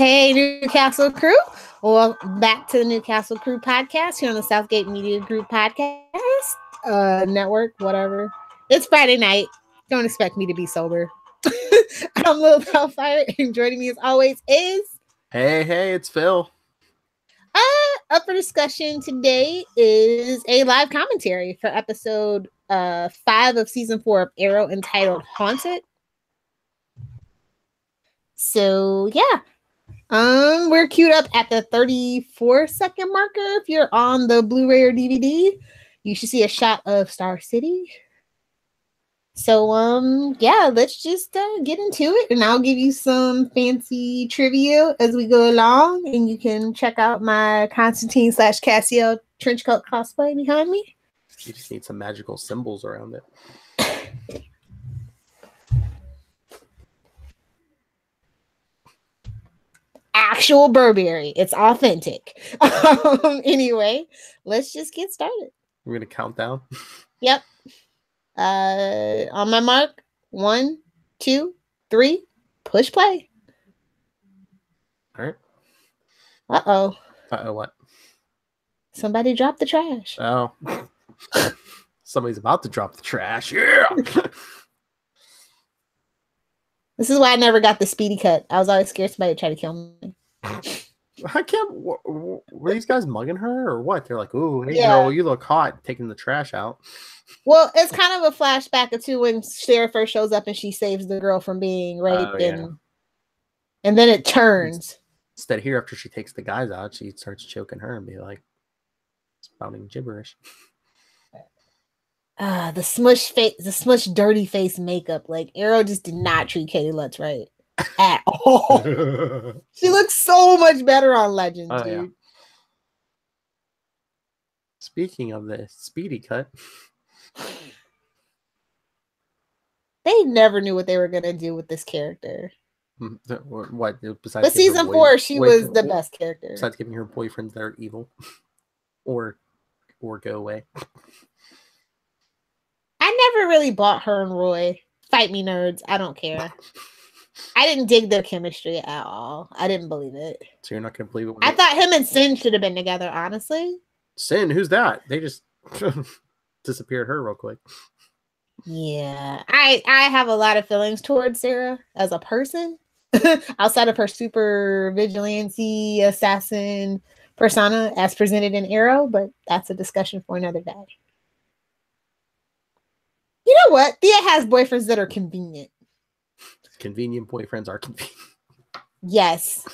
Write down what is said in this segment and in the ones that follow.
Hey, Newcastle crew. Well, back to the Newcastle Crew podcast here on the Southgate Media Group podcast network, whatever. It's Friday night. Don't expect me to be sober. I'm Lilith Hellfire, and joining me as always is... Hey, it's Phil. Up for discussion today is a live commentary for episode 5 of season 4 of Arrow entitled Haunted. So, yeah. We're queued up at the 34-second marker. If you're on the Blu-ray or DVD, you should see a shot of Star City. So, yeah, let's just get into it, and I'll give you some fancy trivia as we go along, and you can check out my Constantine / Cassio trenchcoat cosplay behind me. You just need some magical symbols around it. Actual Burberry. It's authentic. Anyway, let's just get started. We're going to count down? Yep. On my mark, 1, 2, 3, push play. All right. Uh-oh. Uh-oh, what? Somebody dropped the trash. Oh. Somebody's about to drop the trash. Yeah! This is why I never got the speedy cut. I was always scared somebody would try to kill me. I can't... Were these guys mugging her or what? They're like, ooh, hey, Yeah. you look hot, taking the trash out. Well, it's kind of a flashback of too when Sarah first shows up and she saves the girl from being raped. And then it turns. Instead here, after she takes the guys out, she starts choking her and be like, spouting gibberish. The smush dirty face makeup. Like, Arrow just did not treat Katie Lutz right at all. She looks so much better on Legends, dude. Yeah. Speaking of the speedy cut, they never knew what they were gonna do with this character. What? Besides, but season 4, she was the best character. Besides giving her boyfriends that are evil, or go away. I never really bought her and Roy. Fight me, nerds. I don't care. I didn't dig their chemistry at all. I didn't believe it. So you're not going to believe it? I thought him and Sin should have been together, honestly. Sin? Who's that? They just disappeared her real quick. Yeah. I have a lot of feelings towards Sarah as a person. Outside of her super vigilante assassin persona as presented in Arrow, but that's a discussion for another day. You know what? Thea has boyfriends that are convenient. Convenient boyfriends are convenient. Yes.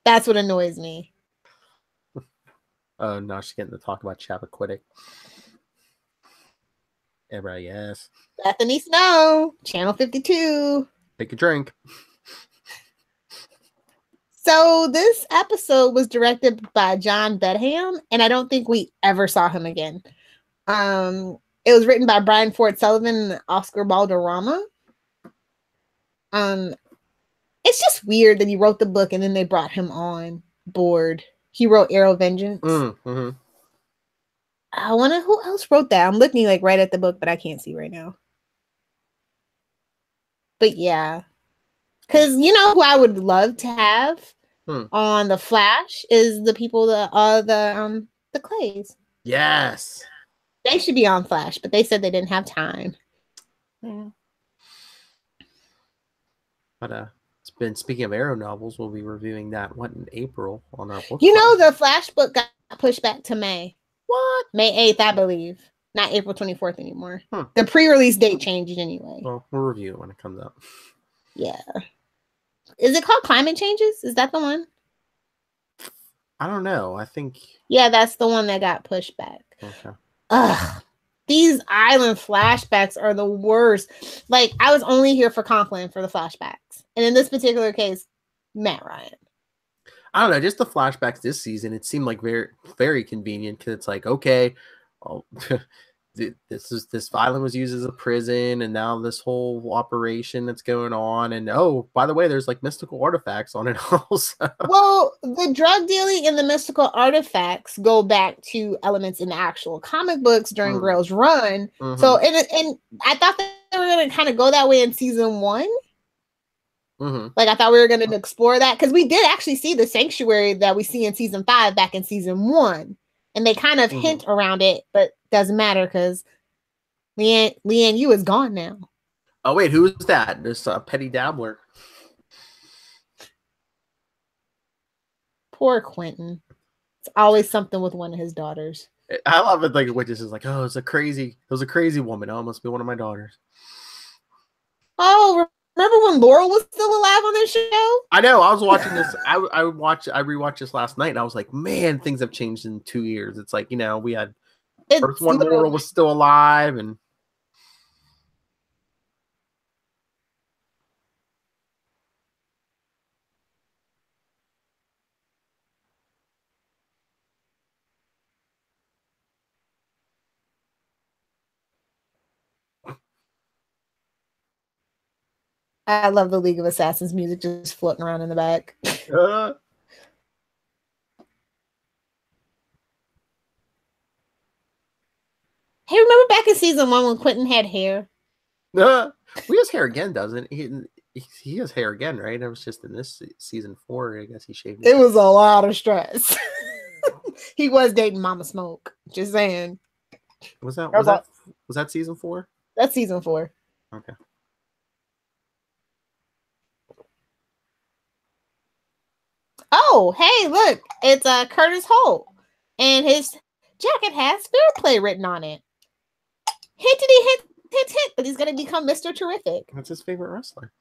That's what annoys me. Oh, now she's getting to talk about Chappaquiddick. Everybody, yes. Bethany Snow, Channel 52. Take a drink. So this episode was directed by John Bedham, and I don't think we ever saw him again. It was written by Brian Ford Sullivan and Oscar Balderrama. It's just weird that he wrote the book and then they brought him on board. He wrote Arrow Vengeance. Mm-hmm. I wonder who else wrote that. I'm looking like right at the book, but I can't see right now. But yeah, because you know who I would love to have on the Flash is the people that are the Clays. Yes. They should be on Flash, but they said they didn't have time. Yeah. But speaking of Arrow novels, we'll be reviewing that in April on our book. You know, the Flash book got pushed back to May. What? May 8th, I believe. Not April 24th anymore. The pre-release date changed anyway. Well, we'll review it when it comes out. Yeah. Is it called Climate Changes? Is that the one? I don't know. I think... Yeah, that's the one that got pushed back. Okay. Ugh. These island flashbacks are the worst. Like, I was only here for Conklin for the flashbacks. And in this particular case, Matt Ryan. I don't know. Just the flashbacks this season, it seemed like very, very convenient because it's like, okay, this island was used as a prison, and now this whole operation that's going on, and oh, by the way, there's like mystical artifacts on it also. Well, the drug dealing and the mystical artifacts go back to elements in the actual comic books during Grail's run. So, and I thought that they were going to kind of go that way in season 1. Mm-hmm. Like, I thought we were going to explore that because we did actually see the sanctuary that we see in season 5 back in season 1. And they kind of hint around it, but doesn't matter because Leanne Yu is gone now. Oh, wait, who is that? This petty dabbler. Poor Quentin. It's always something with one of his daughters. I love it. Like, Witches is like, oh, it was a crazy woman. Oh, it must be one of my daughters. Oh, remember when Laurel was still alive on this show? I know. I was watching this. I rewatched this last night, and I was like, man, things have changed in 2 years. It's like, we had first one Laurel was still alive, and I love the League of Assassins music just floating around in the back. Hey, remember back in season 1 when Quentin had hair? He has hair again, doesn't he? He has hair again, right? It was just in this season 4. I guess he shaved it. It was a lot of stress. He was dating Mama Smoke. Just saying. Was that season 4? That's season 4. Okay. Oh, hey, look. It's Curtis Holt. And his jacket has fair play written on it. Hintity hint, but he's going to become Mr. Terrific. That's his favorite wrestler.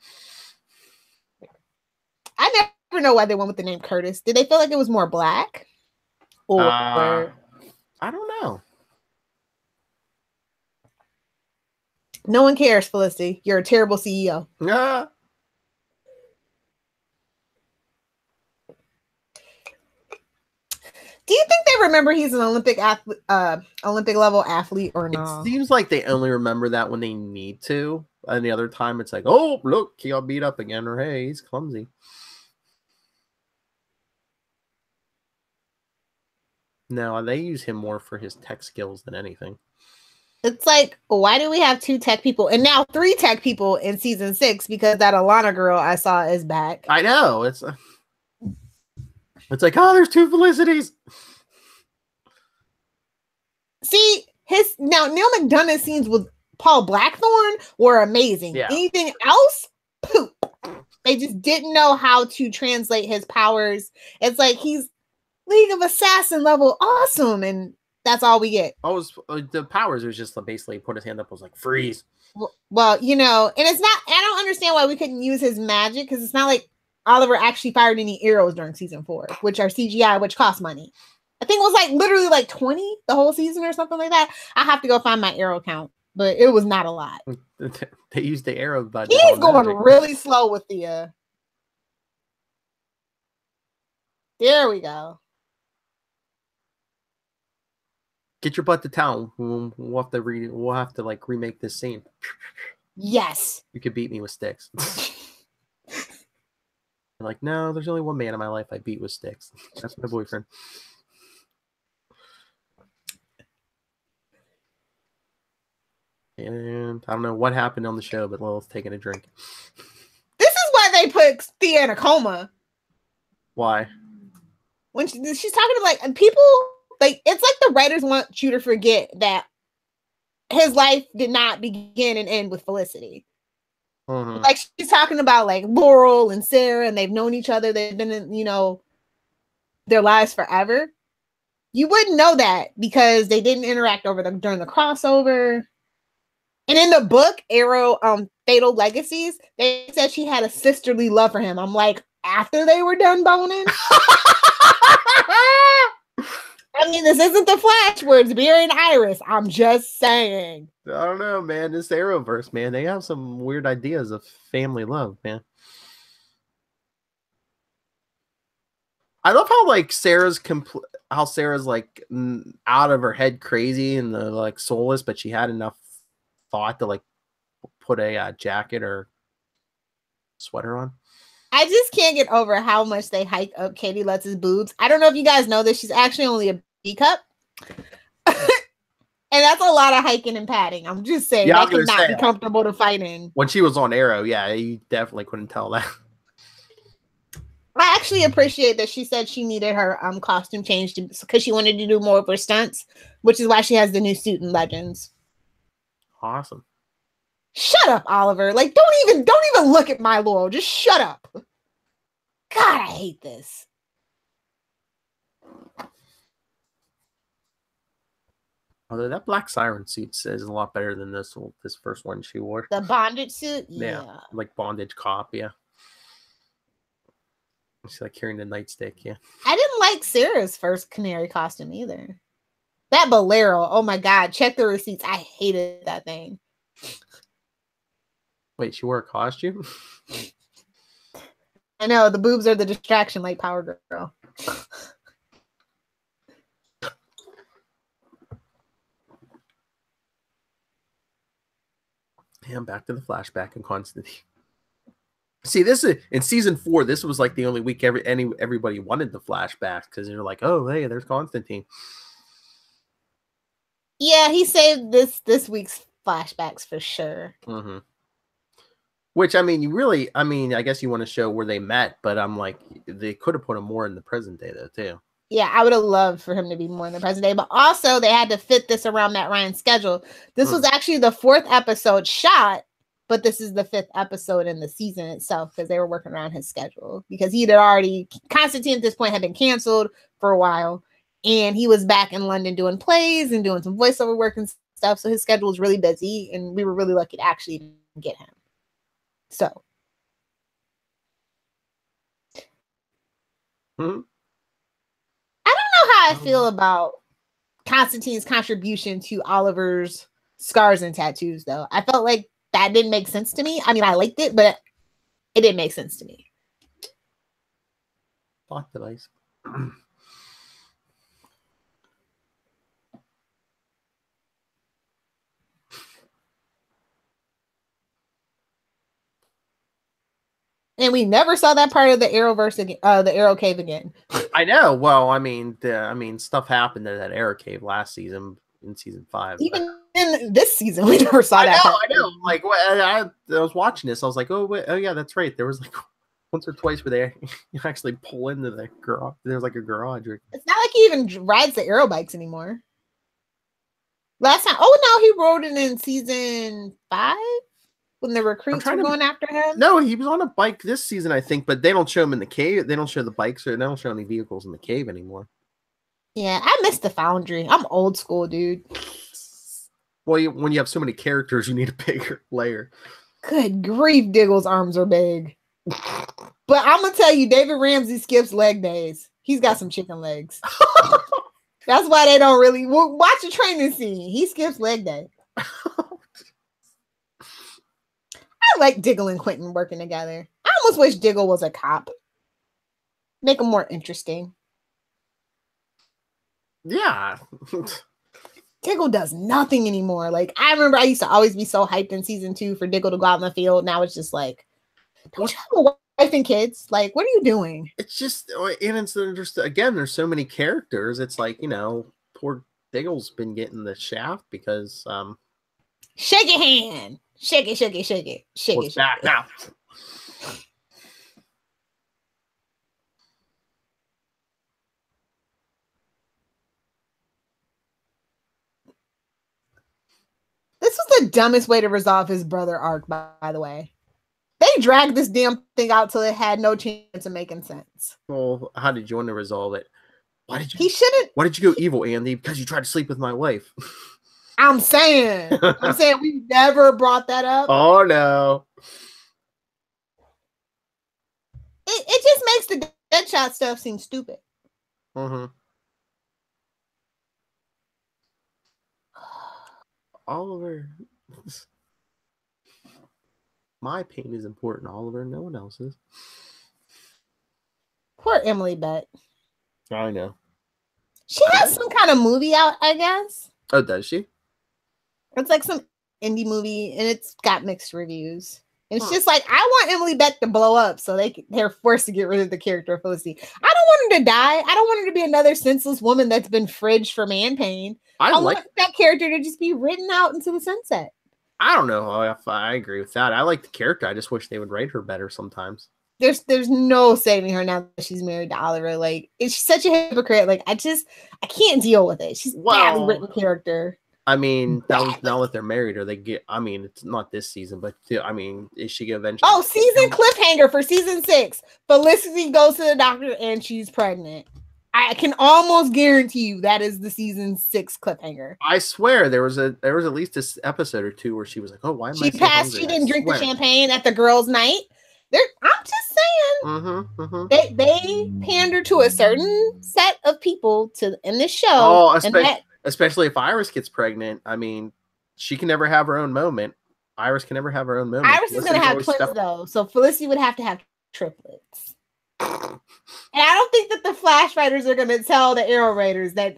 I never know why they went with the name Curtis. Did they feel like it was more black? Or I don't know. No one cares, Felicity. You're a terrible CEO. Yeah. Do you think they remember he's an Olympic level athlete or not? It seems like they only remember that when they need to. And the other time it's like, oh, look, he got beat up again, or hey, he's clumsy. No, they use him more for his tech skills than anything. It's like, why do we have 2 tech people and now 3 tech people in season 6 because that Alana girl I saw is back? I know. It's like, oh, there's 2 Felicities. See, Neil McDonough's scenes with Paul Blackthorne were amazing. Yeah. Anything else? Poop. They just didn't know how to translate his powers. It's like he's League of Assassin level awesome, and that's all we get. Oh, the powers was just basically put his hand up, was like freeze. Well, and it's not. I don't understand why we couldn't use his magic because it's not like Oliver actually fired any arrows during season 4, which are CGI, which cost money. I think it was like literally like 20 the whole season or something like that. I have to go find my arrow count, but it was not a lot. They used the arrow budget. He's going really slow with the. There we go. Get your butt to town. We'll have to like remake this scene. Yes. You could beat me with sticks. Like, no, there's only one man in my life I beat with sticks. That's my boyfriend. And I don't know what happened on the show, but Lilith's taking a drink. This is why they put Thea in a coma. Why? When she's talking to like people, like it's like the writers want you to forget that his life did not begin and end with Felicity. Mm-hmm. Like she's talking about like Laurel and Sarah, and they've known each other. They've been in, their lives forever. You wouldn't know that because they didn't interact during the crossover. And in the book, Arrow, Fatal Legacies, they said she had a sisterly love for him. I'm like, after they were done boning? I mean, this isn't the Flash where it's Barry and Iris. I'm just saying. I don't know, man. This Arrowverse, man, they have some weird ideas of family love, man. I love how like Sarah's like out of her head crazy and the like soulless, but she had enough thought to like put a jacket or sweater on. I just can't get over how much they hike up Katie Lutz's boobs. I don't know if you guys know this. She's actually only a B cup. And that's a lot of hiking and padding. I'm just saying that could not be comfortable to fight in. When she was on Arrow, yeah, you definitely couldn't tell that. I actually appreciate that she said she needed her costume changed because she wanted to do more of her stunts, which is why she has the new suit in Legends. Awesome. Shut up, Oliver. Like, don't even look at my Laurel. Just shut up. God, I hate this. Although that black siren suit is a lot better than this first one she wore. The bondage suit? Yeah. Like bondage cop, yeah. She's like carrying the nightstick, yeah. I didn't like Sarah's first canary costume either. That bolero, oh my God, check the receipts. I hated that thing. Wait, she wore a costume? I know, the boobs are the distraction like Power Girl. Yeah, back to the flashback in Constantine. See, this is in season 4. This was like the only week everybody wanted the flashback because they're like, "Oh, hey, there's Constantine." Yeah, he saved this week's flashbacks for sure. Mm-hmm. Which I mean, I guess you want to show where they met, but I'm like, they could have put him more in the present day though too. Yeah, I would have loved for him to be more in the present day, but also they had to fit this around Matt Ryan's schedule. This was actually the 4th episode shot, but this is the 5th episode in the season itself because they were working around his schedule because Constantine at this point had been canceled for a while, and he was back in London doing plays and doing some voiceover work and stuff, so his schedule was really busy, and we were really lucky to actually get him. So. I don't know how I feel about Constantine's contribution to Oliver's scars and tattoos, though. I felt like that didn't make sense to me. I mean, I liked it, but it didn't make sense to me. Plot device. And we never saw that part of the Arrowverse again, the Arrow Cave again. I know. Well, I mean, stuff happened in that Arrow Cave last season in season 5. Even in this season, we never saw that. I know. Like, I was watching this, I was like, oh yeah, that's right. There was like once or twice where they actually pull into the garage. There's like a garage. It's not like he even rides the aero bikes anymore. Last time, no, he rode it in season 5. When the recruits were going after him? No, he was on a bike this season, I think, but they don't show him in the cave. They don't show the bikes, or they don't show any vehicles in the cave anymore. Yeah, I miss the Foundry. I'm old school, dude. Well, when you have so many characters, you need a bigger layer. Good grief, Diggle's arms are big. But I'm going to tell you, David Ramsey skips leg days. He's got some chicken legs. That's why they don't really... Watch the training scene. He skips leg day. I like Diggle and Quentin working together. I almost wish Diggle was a cop. Make him more interesting. Yeah. Diggle does nothing anymore. Like, I remember I used to always be so hyped in season 2 for Diggle to go out in the field. Now it's just like, don't you have a wife and kids? Like, what are you doing? It's just, and it's just, again, there's so many characters. It's like, poor Diggle's been getting the shaft because... Shake your hand. Shake it, shake it, shake it. Shake it. Back now. This was the dumbest way to resolve his brother arc, by the way. They dragged this damn thing out till it had no chance of making sense. Well, how did you want to resolve it? Why did you go evil, Andy? Because you tried to sleep with my wife. I'm saying we never brought that up. Oh no. It just makes the Deadshot stuff seem stupid. Mm-hmm. Oliver. My pain is important, Oliver. No one else's. Poor Emily Bett. I know. She has some kind of movie out, I guess. Oh, does she? It's like some indie movie, and it's got mixed reviews. And it's just like, I want Emily Bett to blow up, so they're forced to get rid of the character of Felicity. I don't want her to die. I don't want her to be another senseless woman that's been fridged for man pain. I want that character to just be written out into the sunset. I don't know if I agree with that. I like the character. I just wish they would write her better sometimes. There's no saving her now that she's married to Oliver. Like, she's such a hypocrite. Like, I can't deal with it. She's a badly written character. I mean, now that they're married, or they get. I mean, it's not this season, but I mean, is she gonna eventually? Oh, season cliffhanger for season 6. Felicity goes to the doctor and she's pregnant. I can almost guarantee you that is the season 6 cliffhanger. I swear there was at least this episode or two where she was like, "Oh, why am I so hungry?" She didn't drink the champagne at the girls' night. I'm just saying, they pander to a certain set of people in this show. Oh, especially if Iris gets pregnant. I mean, she can never have her own moment. Iris can never have her own moment. Iris is going to have twins, though, so Felicity would have to have triplets. And I don't think that the Flash writers are going to tell the Arrow writers that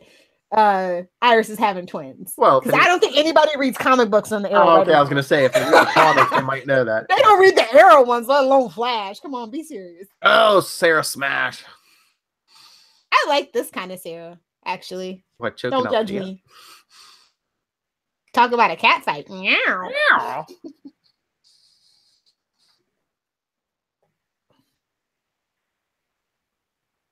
Iris is having twins. Well, because I don't think anybody reads comic books on the Arrow. Oh, okay, I was going to say, if they read the comics, they might know that. They don't read the Arrow ones, let alone Flash. Come on, be serious. Oh, Sarah Smash. I like this kind of Sarah, actually. What, don't judge me. Talk about a cat fight. Meow. Meow.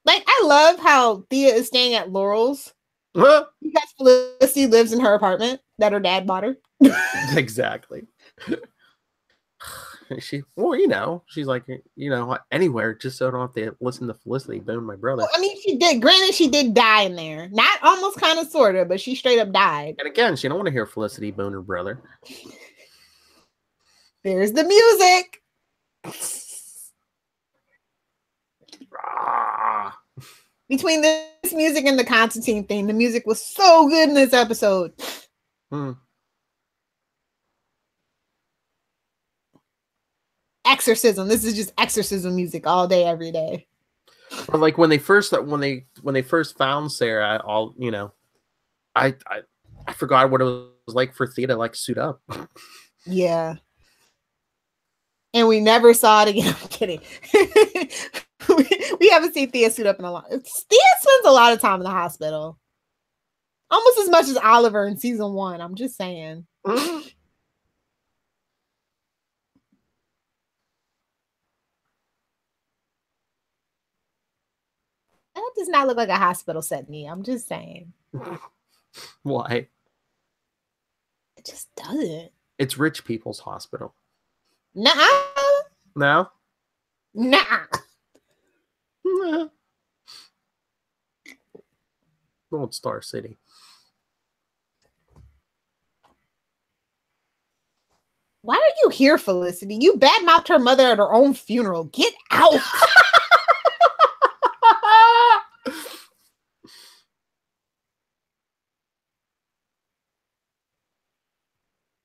Like, I love how Thea is staying at Laurel's. Huh? Because Felicity lives in her apartment that her dad bought her. Exactly. She's like, anywhere, just so I don't have to listen to Felicity bone my brother. Well, I mean, she did. Granted, she did die in there. Not almost, kind of, sort of, but she straight up died. And again, she don't want to hear Felicity bone her brother. There's the music. Between this music and the Constantine thing, the music was so good in this episode. Exorcism. This is just exorcism music all day, every day. Or like when they first found Sarah, I forgot what it was like for Thea to like suit up. Yeah. And we never saw it again. I'm kidding. we haven't seen Thea suit up in a lot. Thea spends a lot of time in the hospital. Almost as much as Oliver in season 1. I'm just saying. That does not look like a hospital set to me. I'm just saying. Why? It just doesn't. It's rich people's hospital. Nuh-uh. No? Nah. Gold Star City. Why are you here, Felicity? You badmouthed her mother at her own funeral. Get out.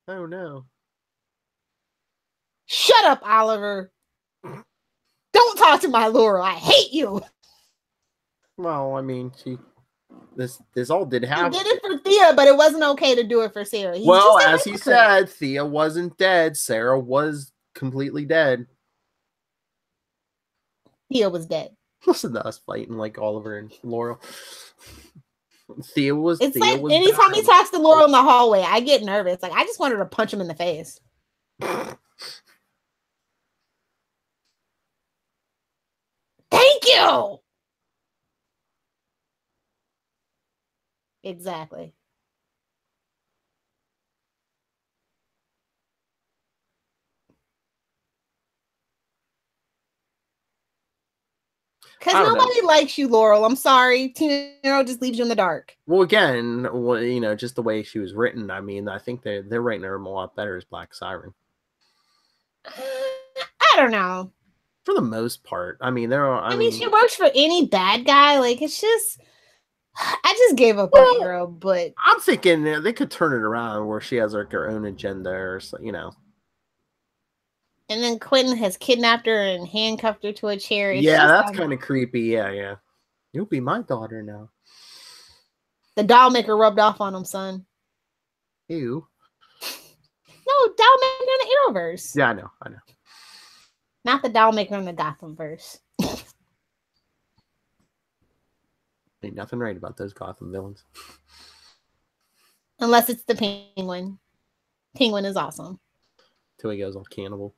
Oh no. Shut up, Oliver. Don't talk to my Laura. I hate you. Well, I mean, this all did happen. He did it for Thea, but it wasn't okay to do it for Sarah. Well, as he said, Thea wasn't dead. Sarah was completely dead. Thea was dead. Listen to us fighting like Oliver and Laurel. Thea was. It's Thea like was anytime dying. he talks to Laurel in the hallway, I get nervous. Like, I just wanted to punch him in the face. Thank you. Exactly. Because nobody likes you, Laurel. I'm sorry. Tina just leaves you in the dark. Well, again, just the way she was written. I mean, I think they're writing her a lot better as Black Siren. I don't know. For the most part, I mean, I mean, she works for any bad guy. Like, it's just, I just gave up on the girl. But I'm thinking they could turn it around where she has like her own agenda, or And then Quentin has kidnapped her and handcuffed her to a chair. It's that's kind of creepy. Yeah. You'll be my daughter now. The doll maker rubbed off on him, son. Ew. No, doll maker in the Arrowverse. Yeah, I know. Not the doll maker in the Gothamverse. Ain't nothing right about those Gotham villains. Unless it's the Penguin. Penguin is awesome. Till he goes all cannibal.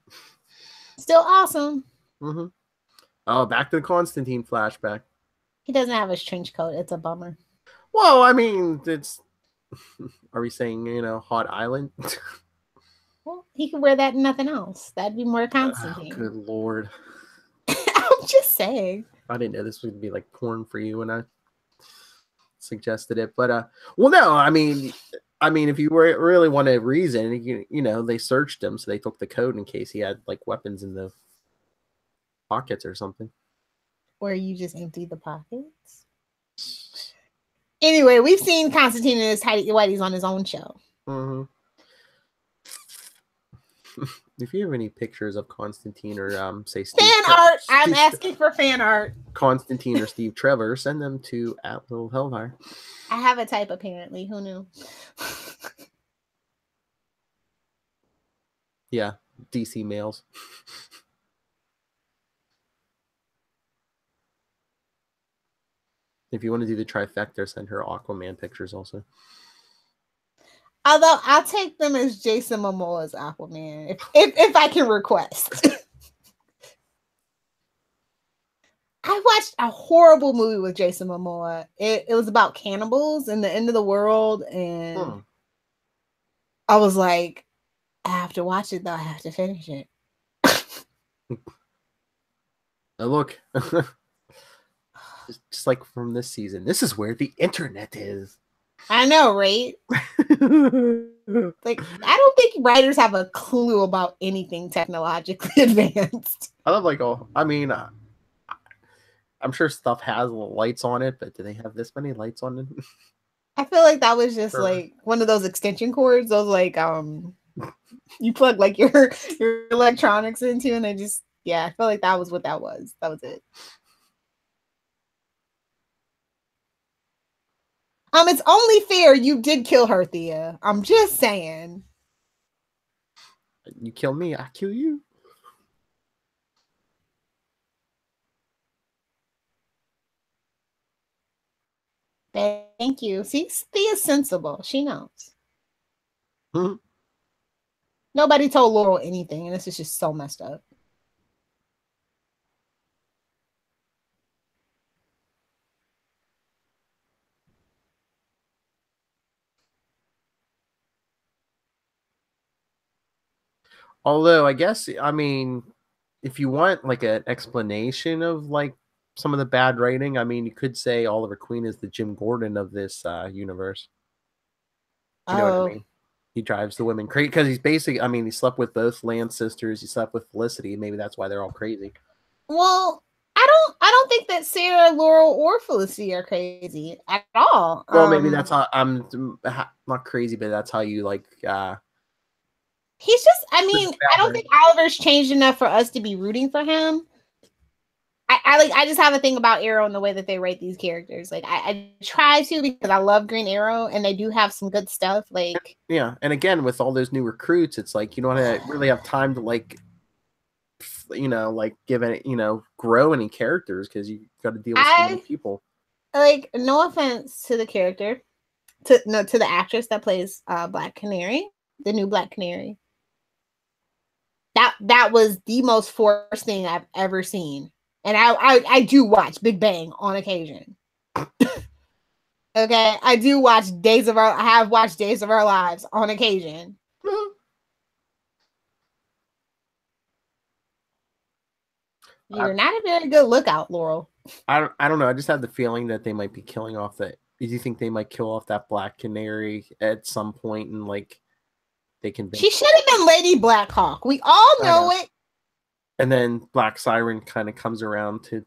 Still awesome. Mm-hmm. Oh, back to the Constantine flashback. He doesn't have his trench coat. It's a bummer. Well, I mean, it's. Are we saying Hot Island? Well, he could wear that and nothing else. That'd be more Constantine. Oh, good lord! I'm just saying. I didn't know this would be like porn for you when I suggested it, but well, no, I mean, if you really want a reason, they searched him, so they took the coat in case he had like weapons in the pockets or something. Or you just empty the pockets. Anyway, we've seen Constantine and his tidy whities on his own show. Mm-hmm. If you have any pictures of Constantine or say Steve art, I'm asking for fan art. Constantine or Steve Trevor, send them to Lilith Hellfire. I have a type apparently. Who knew? Yeah, DC males. If you want to do the trifecta, send her Aquaman pictures also. Although I'll take them as Jason Momoa's Aquaman if I can request. I watched a horrible movie with Jason Momoa. It was about cannibals and the end of the world, and I was like, I have to watch it though. I have to finish it. Now look, just like from this season, this is where the internet is. I know, right? Like, I don't think writers have a clue about anything technologically advanced. I love I'm sure stuff has lights on it, but do they have this many lights on it? I feel like that was just like one of those extension cords. Those like you plug like your electronics into, and they just I feel like that was what that was. That was it. It's only fair you did kill her, Thea. I'm just saying. You kill me, I kill you. Thank you. See, Thea's sensible. She knows. Mm-hmm. Nobody told Laurel anything, and this is just so messed up. Although, I guess, if you want like an explanation of like some of the bad writing, you could say Oliver Queen is the Jim Gordon of this universe. You know what I mean? He drives the women crazy because he's basically, he slept with both Lance sisters. He slept with Felicity. Maybe that's why they're all crazy. Well, I don't think that Sarah, Laurel, or Felicity are crazy at all. Well, maybe that's how I'm not crazy, but that's how you like. He's just, I don't think Oliver's changed enough for us to be rooting for him. I just have a thing about Arrow and the way that they write these characters. Like I try to because I love Green Arrow and they do have some good stuff. Like and again with all those new recruits, it's like you don't really have time to like give it grow any characters because you got to deal with so many people. Like no offense to the character, to the actress that plays Black Canary, the new Black Canary. That was the most forced thing I've ever seen. And I do watch Big Bang on occasion. Okay, I do watch I have watched Days of Our Lives on occasion. You're not a very good lookout, Laurel. I don't know. I just have the feeling that they might be killing off that. Do you think they might kill off that Black Canary at some point and like they can? She should have been Lady Blackhawk. We all know it. And then Black Siren kind of comes around to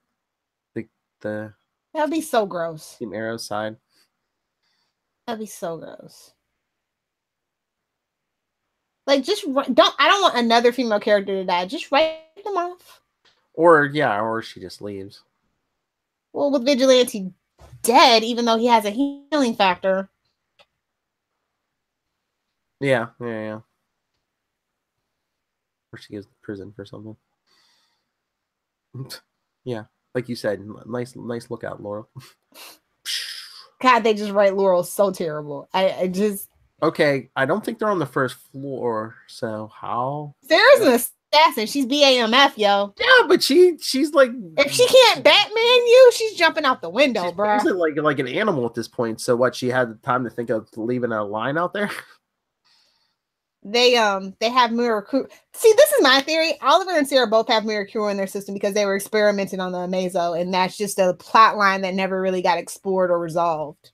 the that'd be so gross. Team Arrow side. That'd be so gross. Like, just I don't want another female character to die. Just write them off. Or she just leaves. Well, with Vigilante dead, even though he has a healing factor. Yeah. Or she goes to prison for something. Yeah, like you said, nice lookout, Laurel. God, they just write Laurel so terrible. I just okay. I don't think they're on the first floor. So how? Sarah's in the assassin. She's BAMF, yo. Yeah, but she's like, if she can't Batman you, she's jumping out the window, she's bro. like an animal at this point. So what? She had the time to think of leaving a line out there. They have Mirakuru. See, this is my theory. Oliver and Sarah both have Mirakuru in their system because they were experimenting on the Amazo, and that's just a plot line that never really got explored or resolved.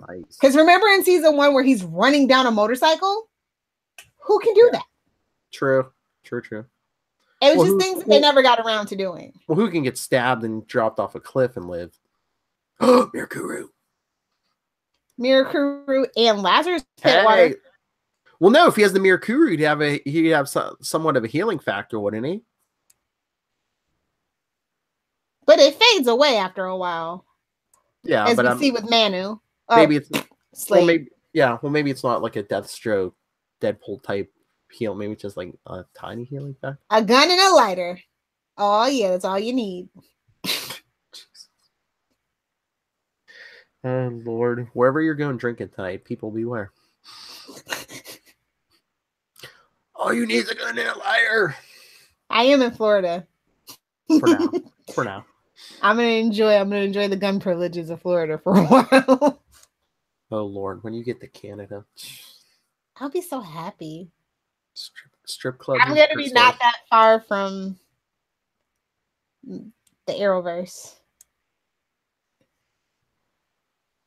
Nice. Because remember in season 1 where he's running down a motorcycle? Who can do that? True. It was just things that they never got around to doing. Well, who can get stabbed and dropped off a cliff and live? Mirakuru and Lazarus Pitwater. Well, no, if he has the Mirakuru, he'd have somewhat of a healing factor, wouldn't he? But it fades away after a while. Yeah, as we see with Manu. Maybe it's Slade. maybe it's not like a Deathstroke, Deadpool type heal. Maybe it's just like a tiny healing factor. A gun and a lighter. Oh yeah, that's all you need. Oh Lord, wherever you're going drinking tonight, people beware. All you need is a gun and a lighter. I am in Florida. For now. I'm gonna enjoy the gun privileges of Florida for a while. Oh Lord, when you get to Canada, I'll be so happy. Strip club. I'm gonna be not that far from the Arrowverse.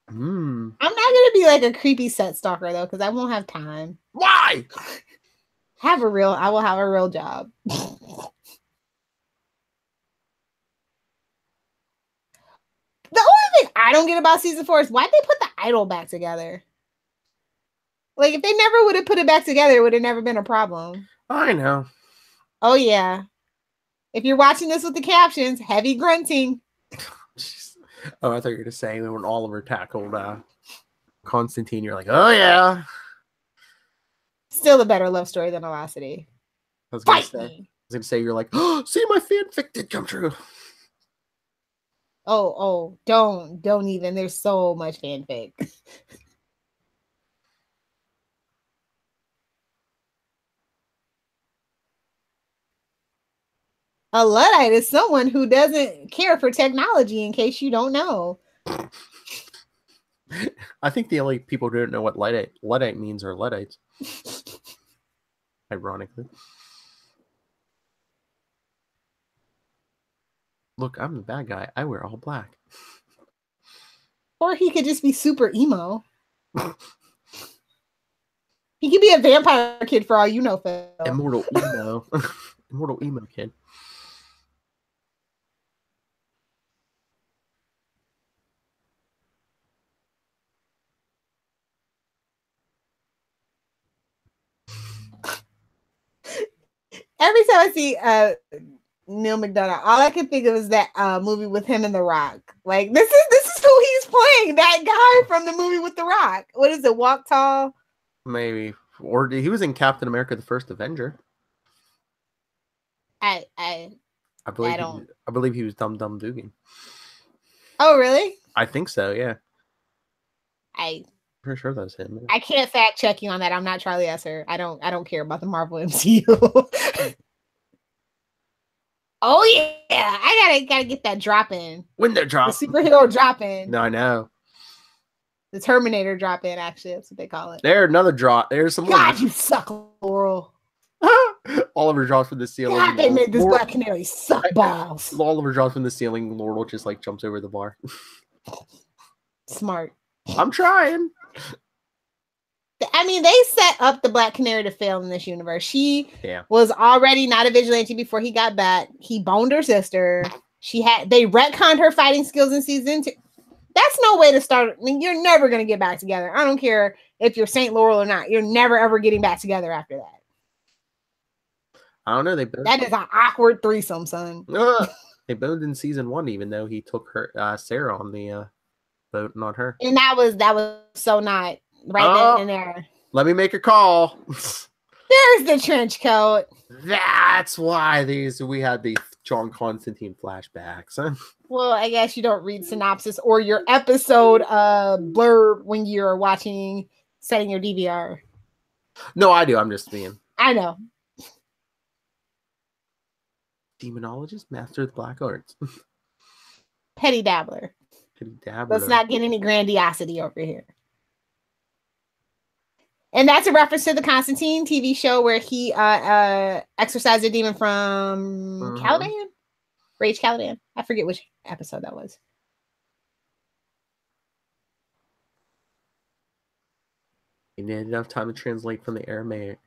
I'm not gonna be like a creepy set stalker though, because I won't have time. Why? I will have a real job. The only thing I don't get about season 4 is why'd they put the idol back together? Like, if they never would have put it back together, it would have never been a problem. I know. Oh, yeah. If you're watching this with the captions, heavy grunting. Oh, I thought you were going to say when Oliver tackled Constantine, you're like, oh, yeah. Still a better love story than Velocity. I was going to say, you're like, oh, see, my fanfic did come true. Oh, don't even. There's so much fanfic. A Luddite is someone who doesn't care for technology, in case you don't know. I think the only people who don't know what Luddite means are Luddites. Ironically. Look, I'm the bad guy. I wear all black. Or he could just be super emo. He could be a vampire kid for all you know, Phil. Immortal emo. Immortal emo kid. Every time I see Neil McDonough, all I can think of is that movie with him and The Rock. Like, this is who he's playing. That guy from the movie with The Rock. What is it? Walk Tall? Maybe. Or he was in Captain America: The First Avenger. I believe he was Dum Dum Dugan. Oh, really? I think so. Yeah. I'm pretty sure that was him. I can't fact check you on that. I'm not Charlie Esser. I don't care about the Marvel MCU. Oh yeah, I gotta get that drop in. When they drop, the superhero drop in. No, I know. The Terminator drop in. Actually, that's what they call it. There's another drop. There's some. God, you suck, Laurel. Oliver drops from the ceiling. God, they made this Black Canary suck balls. Oliver drops from the ceiling. Laurel just like jumps over the bar. Smart. I'm trying. I mean, they set up the Black Canary to fail in this universe. She was already not a vigilante before he got back. He boned her sister. They retconned her fighting skills in season 2. That's no way to start. I mean, you're never going to get back together. I don't care if you're Saint Laurel or not. You're never ever getting back together after that. I don't know. That is an awkward threesome, son. They boned in season 1, even though he took her Sarah on the boat, not her. And that was so not right then and there. Let me make a call. There's the trench coat. That's why we had the John Constantine flashbacks. Well, I guess you don't read synopsis or your episode blurb when you're setting your DVR. No, I do. I'm just being. I know. Demonologist, master of the black arts. Petty dabbler. Petty dabbler. Let's not get any grandiosity over here. And that's a reference to the Constantine TV show where he exorcised a demon from Caliban? Rage Caliban. I forget which episode that was. You need enough time to translate from the Aramaic.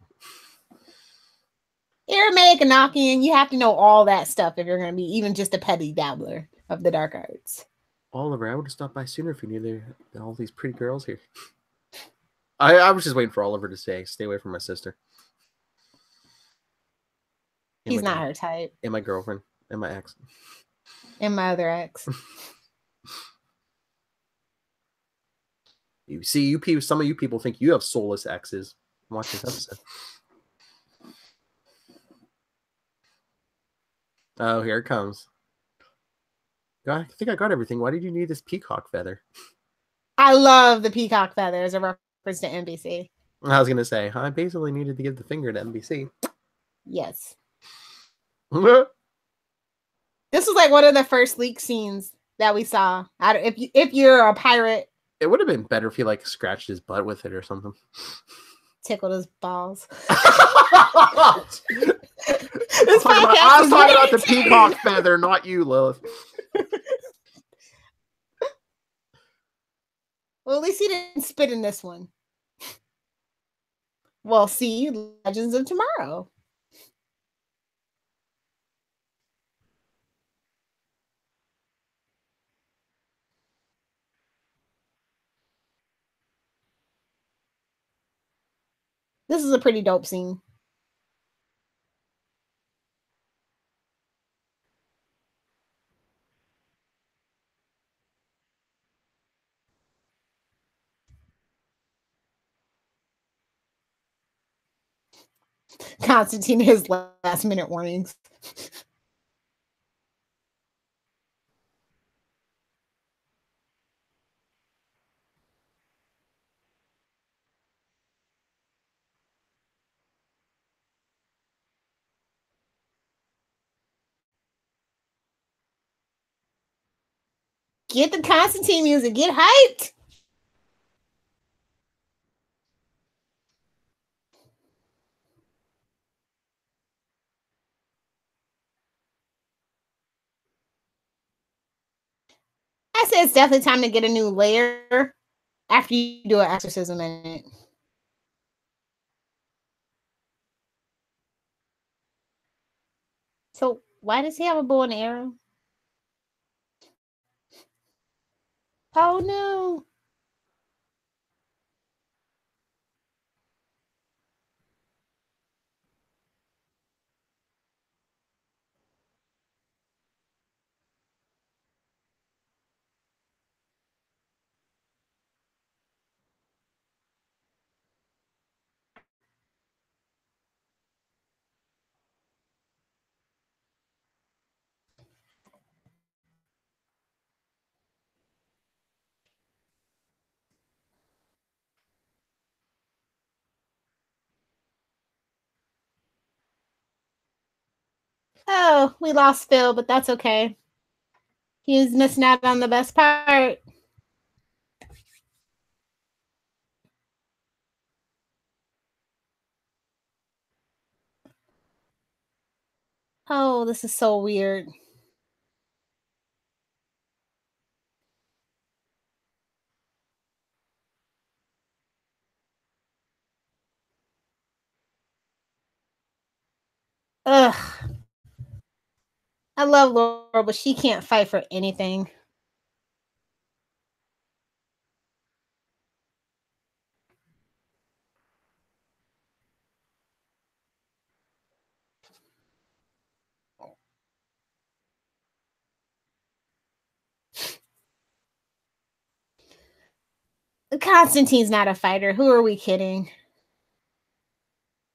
Aramaic and Enochian, you have to know all that stuff if you're going to be even just a petty dabbler of the dark arts. Oliver, I would have stopped by sooner if you knew all these pretty girls here. I was just waiting for Oliver to say, stay away from my sister. He's not her type. And my girlfriend. And my ex. And my other ex. You see, some of you people think you have soulless exes. Watch this episode. Oh, here it comes. I think I got everything. Why did you need this peacock feather? I love the peacock feather as a reference to NBC. I was going to say, I basically needed to give the finger to NBC. Yes. This was like one of the first leak scenes that we saw. If you're a pirate. It would have been better if he like scratched his butt with it or something. Tickled his balls. I was talking about the peacock feather, not you, Lilith. Well, at least he didn't spit in this one. Well, see, Legends of Tomorrow. This is a pretty dope scene. Constantine, his last minute warnings. Get the Constantine music. Get hyped. I say it's definitely time to get a new layer after you do an exorcism in it. So why does he have a bow and arrow? Oh no. Oh, we lost Phil, but that's okay. He was missing out on the best part. Oh, this is so weird. Ugh. I love Laura, but she can't fight for anything. Constantine's not a fighter. Who are we kidding?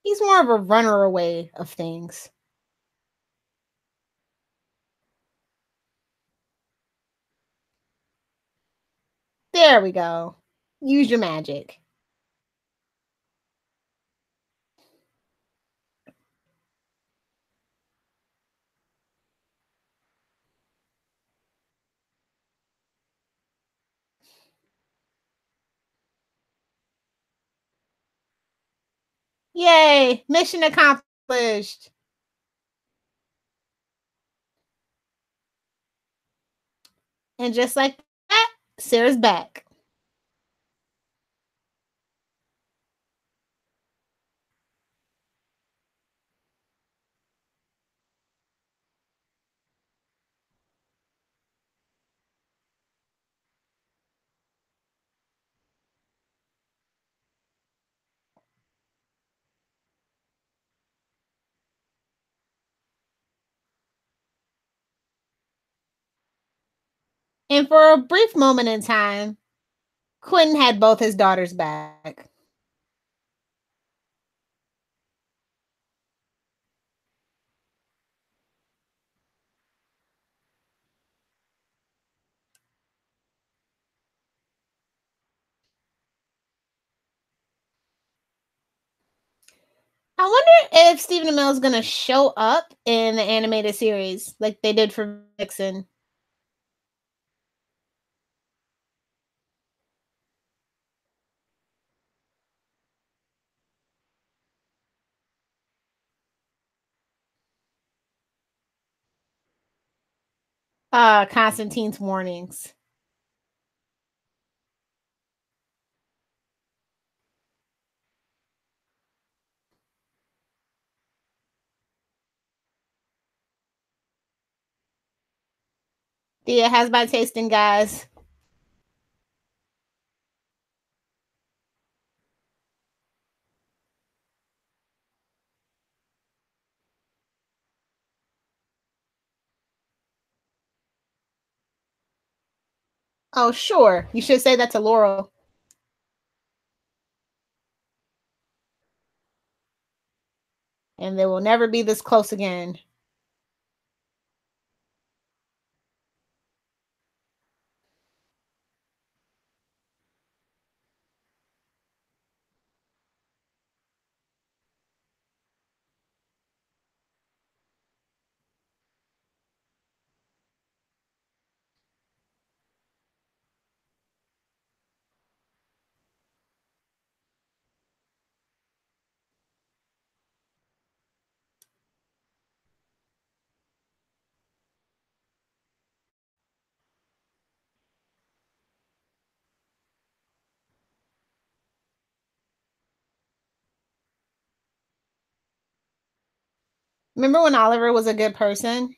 He's more of a runner away of things. There we go. Use your magic. Yay! Mission accomplished. And just like that, Sarah's back. And for a brief moment in time, Quentin had both his daughters back. I wonder if Stephen Amell is going to show up in the animated series like they did for Vixen. Constantine's warnings. Thea has my tasting, guys. Oh, sure. You should say that to Laurel. And they will never be this close again. Remember when Oliver was a good person?